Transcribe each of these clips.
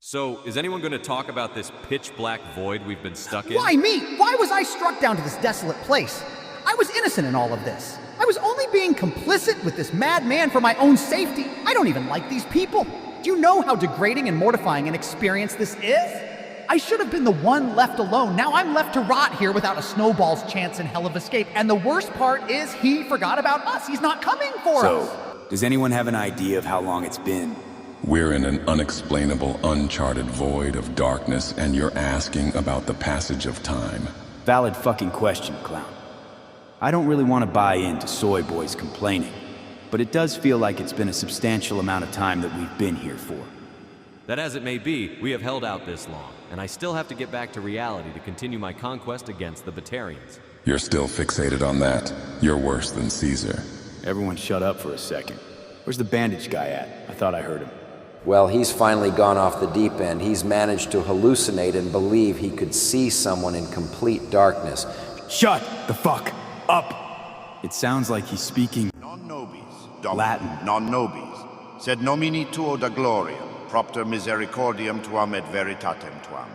So, is anyone going to talk about this pitch-black void we've been stuck in? Why me? Why was I struck down to this desolate place? I was innocent in all of this. I was only being complicit with this madman for my own safety. I don't even like these people. Do you know how degrading and mortifying an experience this is? I should have been the one left alone. Now I'm left to rot here without a snowball's chance in hell of escape. And the worst part is he forgot about us. He's not coming for us. So, does anyone have an idea of how long it's been? We're in an unexplainable, uncharted void of darkness, and you're asking about the passage of time. Valid fucking question, clown. I don't really want to buy into Soy Boy's complaining, but it does feel like it's been a substantial amount of time that we've been here for. That as it may be, we have held out this long, and I still have to get back to reality to continue my conquest against the Batarians. You're still fixated on that. You're worse than Caesar. Everyone shut up for a second. Where's the bandage guy at? I thought I heard him. Well, he's finally gone off the deep end. He's managed to hallucinate and believe he could see someone in complete darkness. Shut the fuck up! It sounds like he's speaking Non nobis, Latin. Non nobis, sed nomini tuo da gloria, propter misericordiam tuam et veritatem tuam.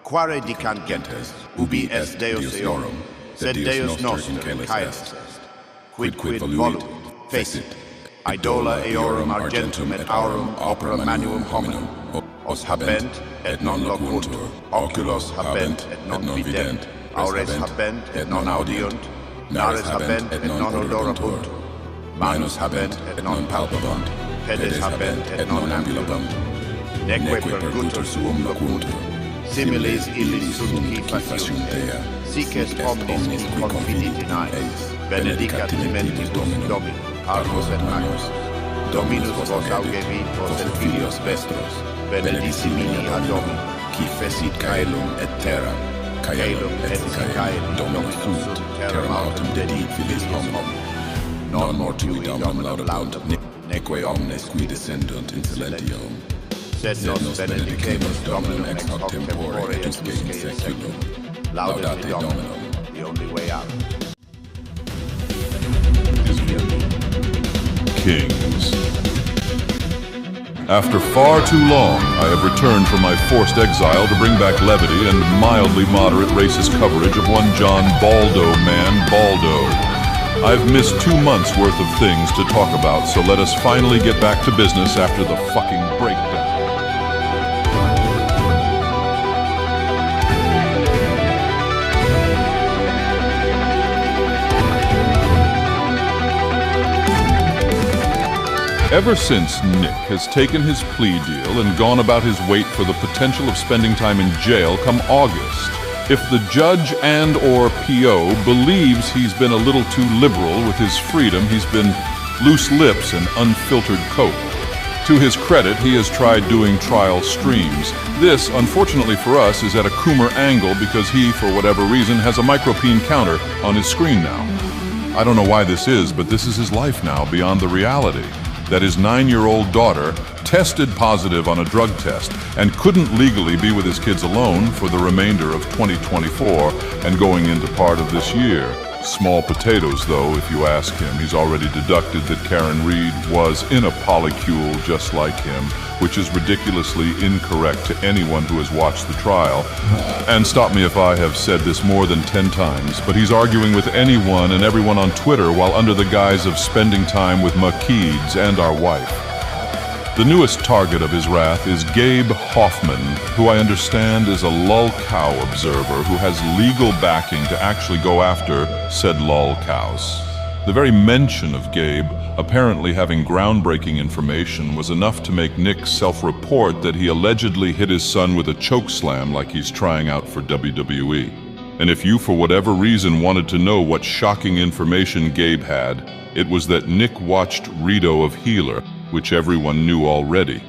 Quare dicant gentes, ubi est Deus eorum, sed Deus noster in caelis est. Quid voluit, fecit. Idola eorum argentum et aurum opera manuum hominum. Os habent et non locuntur, oculos habent et non vident, aures habent et non audiunt, nares habent et non odorabunt, manus habent et non palpabunt, pedes habent et non ambulabunt, neque pergutur suum locuntur, similes illis sunt qui faciuntea, sic est omnis qui confidit in eis, benedicat mentis Dominum, Parvos et Magnus, Dominus vos augevit vos et filios vestros, benedissimini ad Domini, qui fecit caelum et terram, caelum et caelum Dominus sunt, terram autem dedit filis homum, non mortui Dominum laudabunt, neque omnes qui descendunt in silentium, sed nos benedicemus Dominum ex hoc tempore et usque in seculum, laudate Dominum, the only way out. Kings. After far too long, I have returned from my forced exile to bring back levity and mildly moderate racist coverage of one John Baldo man, Baldo. I've missed 2 months worth of things to talk about, so let us finally get back to business after the fucking breakdown. Ever since Nick has taken his plea deal and gone about his wait for the potential of spending time in jail come August, if the judge and or PO believes he's been a little too liberal with his freedom, he's been loose lips and unfiltered coke. To his credit, he has tried doing trial streams. This, unfortunately for us, is at a Coomer angle because he, for whatever reason, has a micropene counter on his screen now. I don't know why this is, but this is his life now beyond the reality that his 9-year-old daughter tested positive on a drug test and couldn't legally be with his kids alone for the remainder of 2024 and going into part of this year. Small potatoes, though, if you ask him. He's already deducted that Karen Reed was in a polycule just like him, which is ridiculously incorrect to anyone who has watched the trial. And stop me if I have said this more than 10 times, but he's arguing with anyone and everyone on Twitter while under the guise of spending time with McKeeds and our wife. The newest target of his wrath is Gabe Hoffman, who I understand is a lol cow observer who has legal backing to actually go after said lol cows. The very mention of Gabe apparently having groundbreaking information was enough to make Nick self-report that he allegedly hit his son with a chokeslam like he's trying out for WWE. And if you for whatever reason wanted to know what shocking information Gabe had, it was that Nick watched Rito of Healer, which everyone knew already.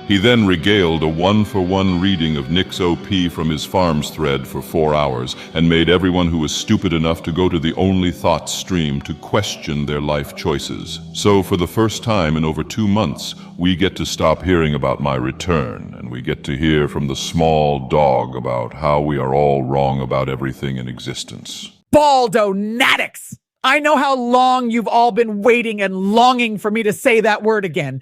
He then regaled a 1-for-1 reading of Nick's OP from his farms thread for 4 hours and made everyone who was stupid enough to go to the Only Thoughts stream to question their life choices. So for the first time in over 2 months, we get to stop hearing about my return, and we get to hear from the small dog about how we are all wrong about everything in existence. Baldo Natix! I know how long you've all been waiting and longing for me to say that word again.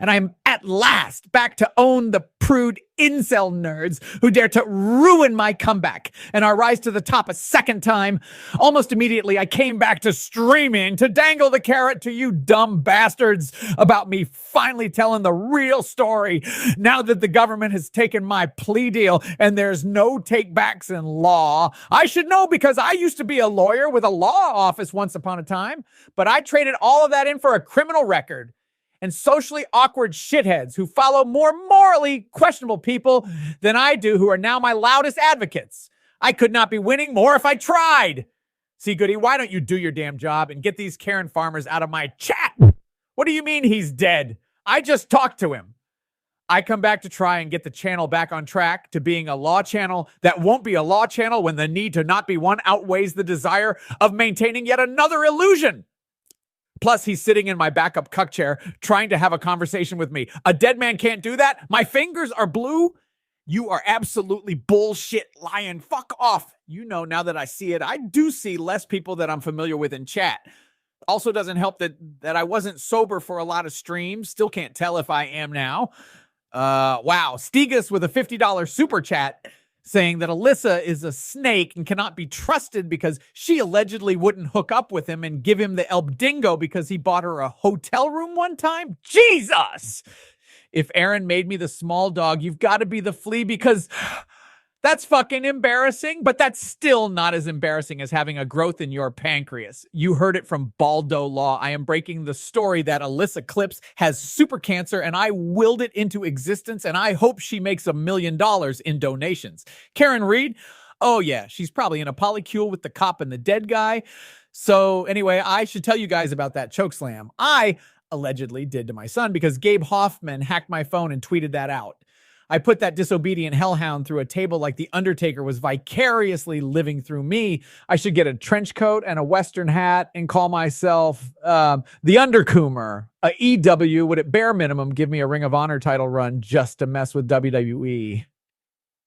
and I'm at last back to own the prude incel nerds who dare to ruin my comeback and our rise to the top a second time. Almost immediately, I came back to streaming to dangle the carrot to you dumb bastards about me finally telling the real story now that the government has taken my plea deal and there's no take-backs in law. I should know because I used to be a lawyer with a law office once upon a time, but I traded all of that in for a criminal record and socially awkward shitheads who follow more morally questionable people than I do, who are now my loudest advocates. I could not be winning more if I tried. See, Goody, why don't you do your damn job and get these Karen farmers out of my chat? What do you mean he's dead? I just talked to him. I come back to try and get the channel back on track to being a law channel that won't be a law channel when the need to not be one outweighs the desire of maintaining yet another illusion. Plus, he's sitting in my backup cuck chair trying to have a conversation with me. A dead man can't do that? My fingers are blue? You are absolutely bullshit lying. Fuck off. You know, now that I see it, I do see less people that I'm familiar with in chat. Also doesn't help that I wasn't sober for a lot of streams. Still can't tell if I am now. Wow. Stigas with a $50 super chat saying that Alyssa is a snake and cannot be trusted because she allegedly wouldn't hook up with him and give him the El Dingo because he bought her a hotel room one time. Jesus! If Aaron made me the small dog, you've got to be the flea because that's fucking embarrassing, but that's still not as embarrassing as having a growth in your pancreas. You heard it from Baldo Law. I am breaking the story that Alyssa Clips has super cancer and I willed it into existence and I hope she makes $1 million in donations. Karen Reed? Oh yeah, she's probably in a polycule with the cop and the dead guy. So anyway, I should tell you guys about that chokeslam I allegedly did to my son because Gabe Hoffman hacked my phone and tweeted that out. I put that disobedient hellhound through a table like the Undertaker was vicariously living through me. I should get a trench coat and a Western hat and call myself the Undercoomer. A EW would at bare minimum give me a Ring of Honor title run just to mess with WWE.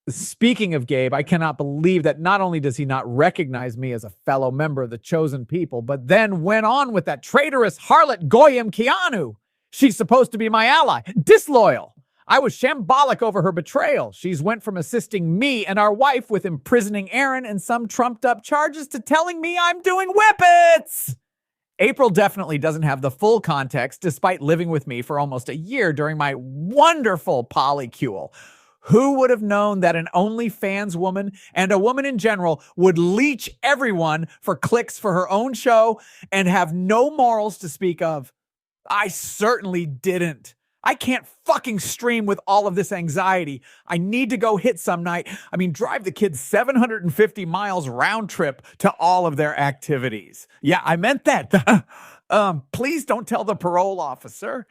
Speaking of Gabe, I cannot believe that not only does he not recognize me as a fellow member of the chosen people, but then went on with that traitorous harlot Goyim Keanu. She's supposed to be my ally. Disloyal. I was shambolic over her betrayal. She's went from assisting me and our wife with imprisoning Aaron and some trumped up charges to telling me I'm doing whippets. April definitely doesn't have the full context despite living with me for almost a year during my wonderful polycule. Who would have known that an OnlyFans woman and a woman in general would leech everyone for clicks for her own show and have no morals to speak of? I certainly didn't. I can't fucking stream with all of this anxiety. I need to go hit some night. I mean, drive the kids 750 miles round trip to all of their activities. Yeah, I meant that. Please don't tell the parole officer.